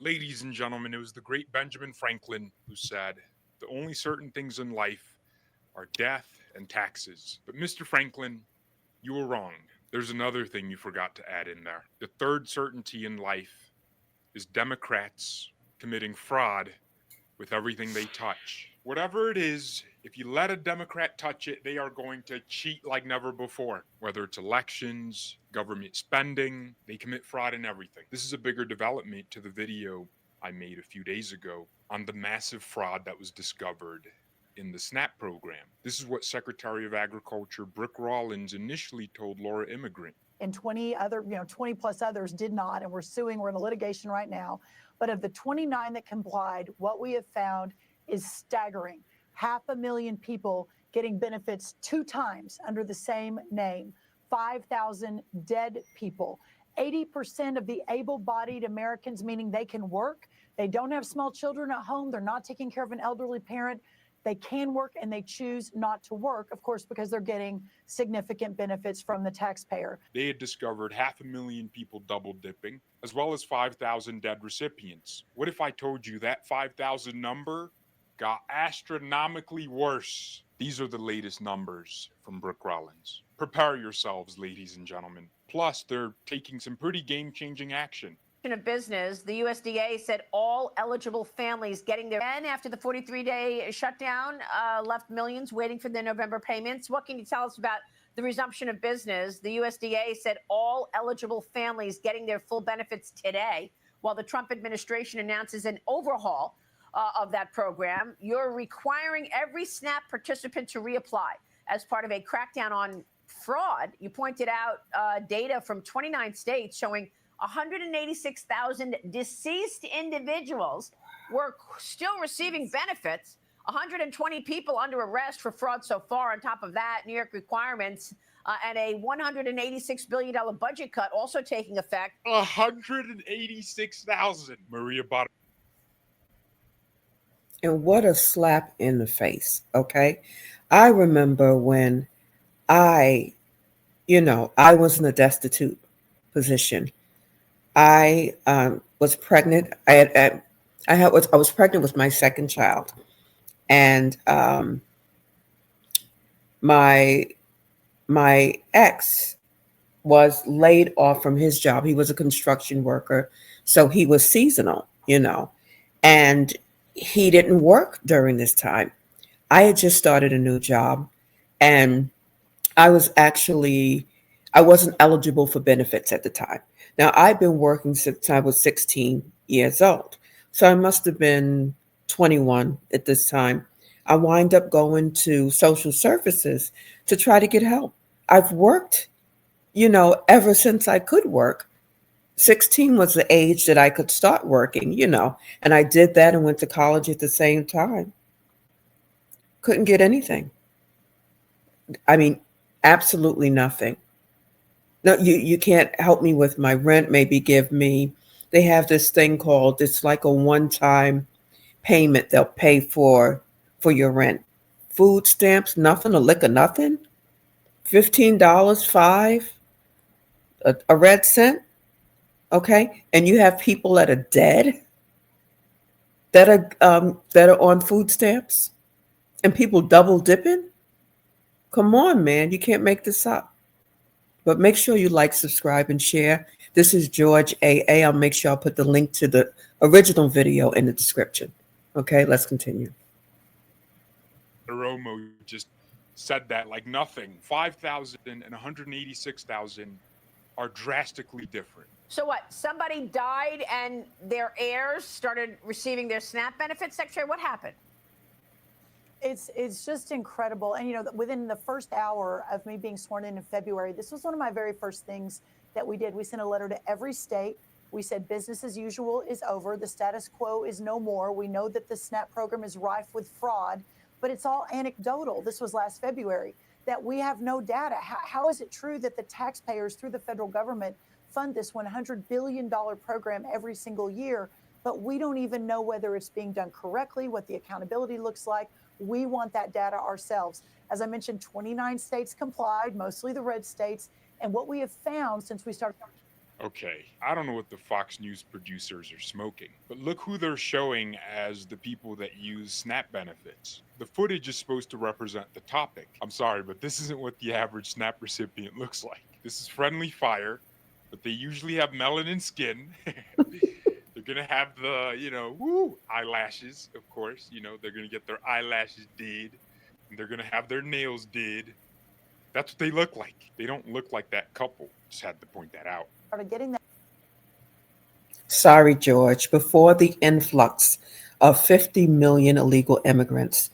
Ladies and gentlemen, it was the great Benjamin Franklin who said, "The only certain things in life are death and taxes." But Mr. Franklin, you were wrong. There's another thing you forgot to add in there. The third certainty in life is Democrats committing fraud with everything they touch. Whatever it is, if you let a Democrat touch it, they are going to cheat like never before. Whether it's elections, government spending, they commit fraud in everything. This is a bigger development to the video I made a few days ago on the massive fraud that was discovered in the SNAP program. This is what Secretary of Agriculture Brooke Rollins initially told Laura Immigrant. And 20 other, 20 plus others did not, and we're suing. We're in a litigation right now. But of the 29 that complied, what we have found is staggering. 500,000 people getting benefits 2 times under the same name, 5,000 dead people. 80% of the able-bodied Americans, meaning they can work, they don't have small children at home, they're not taking care of an elderly parent, they can work and they choose not to work, of course, because they're getting significant benefits from the taxpayer. They had discovered 500,000 people double dipping, as well as 5,000 dead recipients. What if I told you that 5,000 number got astronomically worse? These are the latest numbers from Brooke Rollins. Prepare yourselves, ladies and gentlemen. Plus, they're taking some pretty game-changing action. Of business, the USDA said all eligible families getting their and after the 43-day shutdown left millions waiting for their November payments. What can you tell us about the resumption of business? The USDA said all eligible families getting their full benefits today, while the Trump administration announces an overhaul of that program. You're requiring every SNAP participant to reapply as part of a crackdown on fraud. You pointed out data from 29 states showing 186,000 deceased individuals were still receiving benefits. 120 people under arrest for fraud so far. On top of that, New York requirements and a $186 billion budget cut also taking effect. 186,000. Maria Bottom. And what a slap in the face, okay? I remember when I was in a destitute position. I was pregnant. I was pregnant with my second child, and my ex was laid off from his job. He was a construction worker, so he was seasonal, and he didn't work during this time. I had just started a new job, and I wasn't eligible for benefits at the time. Now, I've been working since I was 16 years old. So I must have been 21 at this time. I wind up going to social services to try to get help. I've worked, ever since I could work. 16 was the age that I could start working, and I did that and went to college at the same time. Couldn't get anything. I mean, absolutely nothing. No, you can't help me with my rent. Maybe they have this thing called, it's like a one-time payment they'll pay for your rent. Food stamps, nothing, a lick of nothing. $15, five, a red cent. Okay. And you have people that are dead that are on food stamps and people double dipping. Come on, man. You can't make this up. But make sure you like, subscribe, and share. This is George AA. I'll make sure I'll put the link to the original video in the description. Okay, let's continue. Romo just said that like nothing. 5,000 and 186,000 are drastically different. So what? Somebody died and their heirs started receiving their SNAP benefits, Secretary? What happened? It's just incredible. And, within the first hour of me being sworn in February, this was one of my very first things that we did. We sent a letter to every state. We said business as usual is over. The status quo is no more. We know that the SNAP program is rife with fraud, but it's all anecdotal. This was last February, that we have no data. How is it true that the taxpayers through the federal government fund this $100 billion program every single year, but we don't even know whether it's being done correctly, what the accountability looks like? We want that data ourselves. As I mentioned, 29 states complied, mostly the red states. And what we have found since we started Okay, I don't know what the Fox News producers are smoking, but look who they're showing as the people that use SNAP benefits. The footage is supposed to represent the topic. I'm sorry, but this isn't what the average SNAP recipient looks like. This is friendly fire, but they usually have melanin skin. They're gonna have the, eyelashes, of course. They're gonna get their eyelashes did, and they're gonna have their nails did. That's what they look like. They don't look like that couple. Just had to point that out. Started getting that. Sorry, George. Before the influx of 50 million illegal immigrants,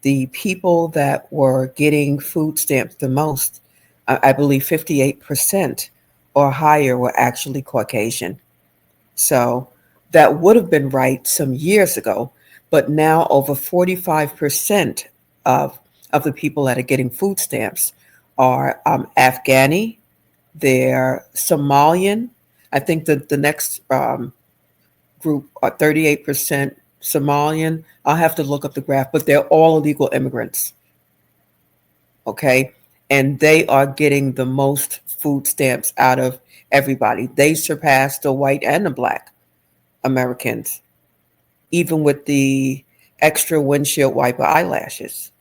the people that were getting food stamps the most, I believe 58% or higher, were actually Caucasian. So that would have been right some years ago, but now over 45% of the people that are getting food stamps are Afghani, they're Somalian. I think that the next group are 38% Somalian. I'll have to look up the graph, but they're all illegal immigrants. Okay. And they are getting the most food stamps out of everybody. They surpass the white and the black Americans, even with the extra windshield wiper eyelashes.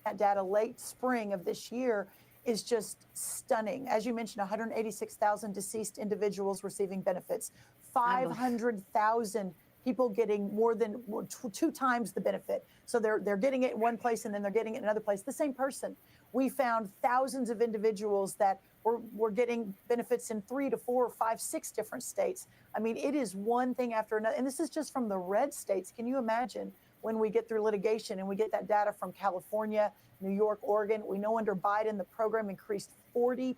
That data late spring of this year is just stunning. As you mentioned, 186,000 deceased individuals receiving benefits, 500,000 people getting more than two times the benefit. So they're getting it in one place and then they're getting it in another place. The same person. We found thousands of individuals that were getting benefits in 3 to 4 or 5, 6 different states. I mean, it is one thing after another. And this is just from the red states. Can you imagine when we get through litigation and we get that data from California, New York, Oregon? We know under Biden, the program increased 40%.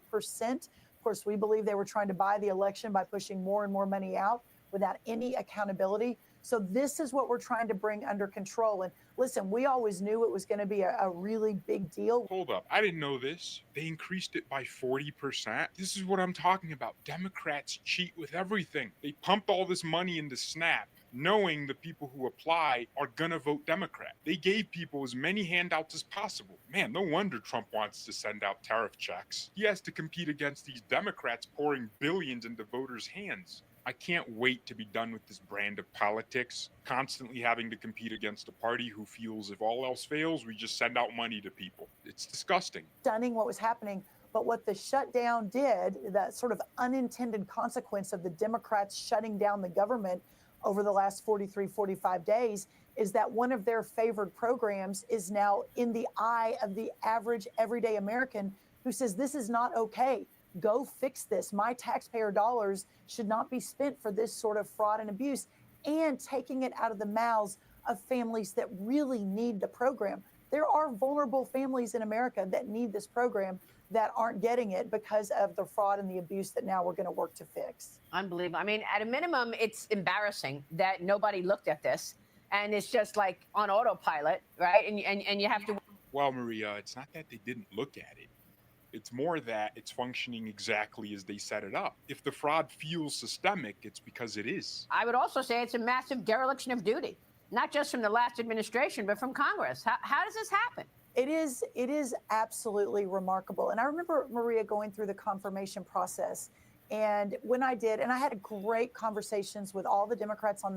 Of course, we believe they were trying to buy the election by pushing more and more money out without any accountability. So this is what we're trying to bring under control. And listen, we always knew it was going to be a really big deal. Hold up. I didn't know this. They increased it by 40%. This is what I'm talking about. Democrats cheat with everything. They pumped all this money into SNAP, knowing the people who apply are going to vote Democrat. They gave people as many handouts as possible. Man, no wonder Trump wants to send out tariff checks. He has to compete against these Democrats pouring billions into voters' hands. I can't wait to be done with this brand of politics, constantly having to compete against a party who feels if all else fails, we just send out money to people. It's disgusting. Stunning what was happening. But what the shutdown did, that sort of unintended consequence of the Democrats shutting down the government over the last 43, 45 days, is that one of their favored programs is now in the eye of the average everyday American who says, this is not okay. Go fix this. My taxpayer dollars should not be spent for this sort of fraud and abuse, and taking it out of the mouths of families that really need the program. There are vulnerable families in America that need this program that aren't getting it because of the fraud and the abuse that now we're going to work to fix. Unbelievable. I mean, at a minimum, it's embarrassing that nobody looked at this, and it's just like on autopilot, right? And you have to. Well, Maria, it's not that they didn't look at it. It's more that it's functioning exactly as they set it up. If the fraud feels systemic, it's because it is. I would also say it's a massive dereliction of duty, not just from the last administration, but from Congress. How does this happen? It is absolutely remarkable. And I remember, Maria, going through the confirmation process. And when I did, and I had great conversations with all the Democrats on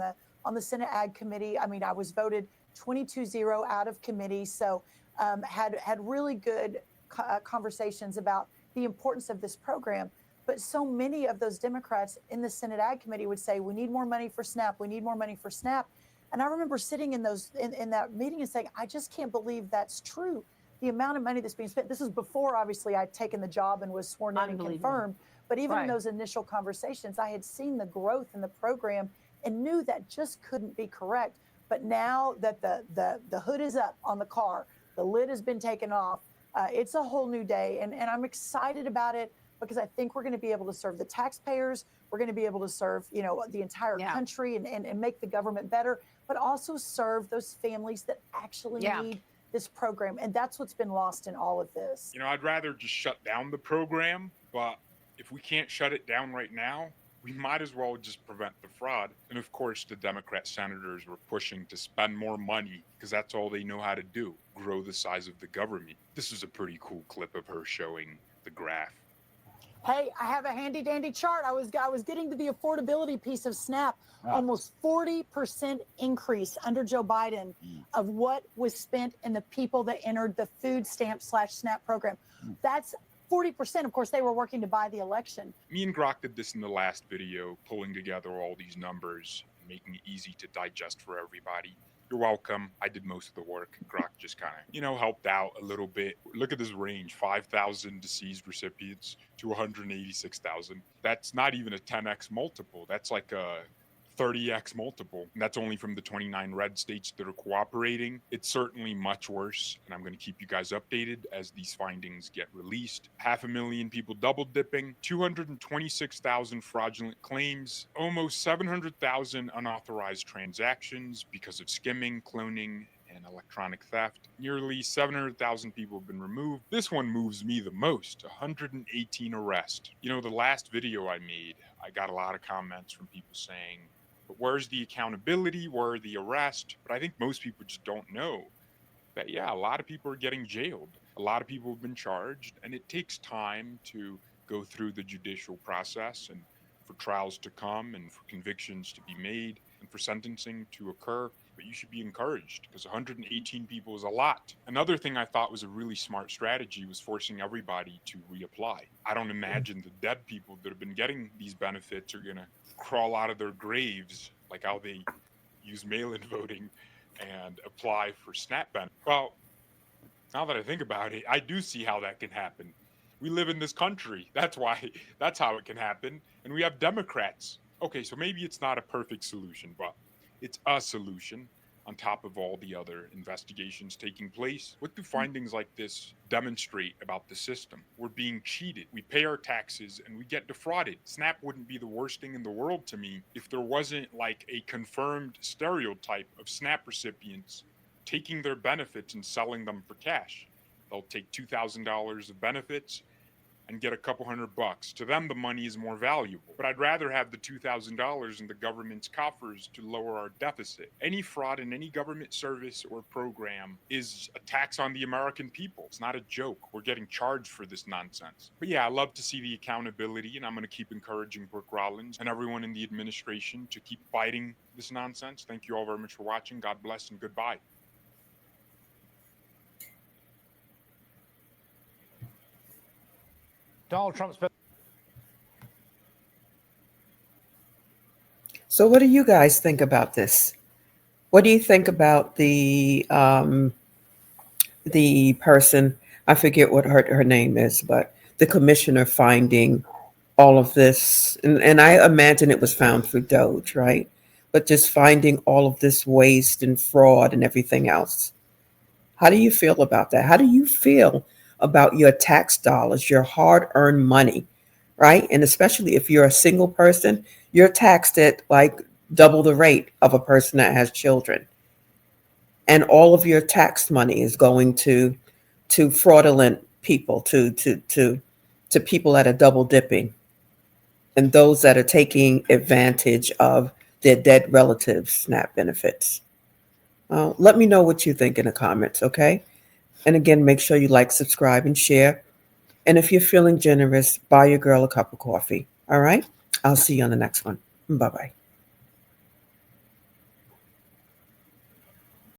the Senate Ag Committee. I mean, I was voted 22-0 out of committee. So had really good conversations about the importance of this program. But so many of those Democrats in the Senate Ag Committee would say, we need more money for SNAP. We need more money for SNAP. And I remember sitting in that meeting and saying, I just can't believe that's true. The amount of money that's being spent. This was before, obviously, I'd taken the job and was sworn in and confirmed. But even in those initial conversations, I had seen the growth in the program and knew that just couldn't be correct. But now that the hood is up on the car, the lid has been taken off, it's a whole new day. And I'm excited about it because I think we're going to be able to serve the taxpayers. We're going to be able to serve, the entire country and make the government better, but also serve those families that actually need this program. And that's what's been lost in all of this. I'd rather just shut down the program, but if we can't shut it down right now, we might as well just prevent the fraud. And of course, the Democrat senators were pushing to spend more money because that's all they know how to do, grow the size of the government. This is a pretty cool clip of her showing the graph. Hey, I have a handy dandy chart. I was getting to the affordability piece of SNAP. Almost 40% increase under Joe Biden of what was spent in the people that entered the food stamp / SNAP program. That's 40%. Of course, they were working to buy the election. Me and Grok did this in the last video, pulling together all these numbers and making it easy to digest for everybody. You're welcome. I did most of the work. Grok just kind of, helped out a little bit. Look at this range, 5,000 deceased recipients to 186,000. That's not even a 10x multiple. That's like a 30x multiple. And that's only from the 29 red states that are cooperating. It's certainly much worse, and I'm going to keep you guys updated as these findings get released. 500,000 people double dipping, 226,000 fraudulent claims, almost 700,000 unauthorized transactions because of skimming, cloning, and electronic theft. Nearly 700,000 people have been removed. This one moves me the most, 118 arrests. The last video I made, I got a lot of comments from people saying, but where's the accountability? Where are the arrests? But I think most people just don't know that, a lot of people are getting jailed. A lot of people have been charged, and it takes time to go through the judicial process and for trials to come and for convictions to be made and for sentencing to occur. But you should be encouraged because 118 people is a lot. Another thing I thought was a really smart strategy was forcing everybody to reapply. I don't imagine the dead people that have been getting these benefits are going to crawl out of their graves like how they use mail-in voting and apply for SNAP benefits. Well, now that I think about it, I do see how that can happen. We live in this country. That's how it can happen. And we have Democrats. Okay, so maybe it's not a perfect solution, but it's a solution on top of all the other investigations taking place. What do findings like this demonstrate about the system? We're being cheated. We pay our taxes and we get defrauded. SNAP wouldn't be the worst thing in the world to me if there wasn't like a confirmed stereotype of SNAP recipients taking their benefits and selling them for cash. They'll take $2,000 of benefits and get a couple $100. To them, the money is more valuable. But I'd rather have the $2,000 in the government's coffers to lower our deficit. Any fraud in any government service or program is a tax on the American people. It's not a joke. We're getting charged for this nonsense. But I love to see the accountability, and I'm going to keep encouraging Brooke Rollins and everyone in the administration to keep fighting this nonsense. Thank you all very much for watching. God bless and goodbye. Donald Trump's. So, what do you guys think about this? What do you think about the person? I forget what her name is, but the commissioner finding all of this, and I imagine it was found through Doge, right? But just finding all of this waste and fraud and everything else. How do you feel about that? How do you feel about your tax dollars, your hard-earned money, right? And especially if you're a single person, you're taxed at like double the rate of a person that has children. And all of your tax money is going to fraudulent people, to people that are double dipping, and those that are taking advantage of their dead relatives' SNAP benefits. Let me know what you think in the comments, okay? And again, make sure you like, subscribe, and share. And if you're feeling generous, buy your girl a cup of coffee. All right? I'll see you on the next one. Bye-bye.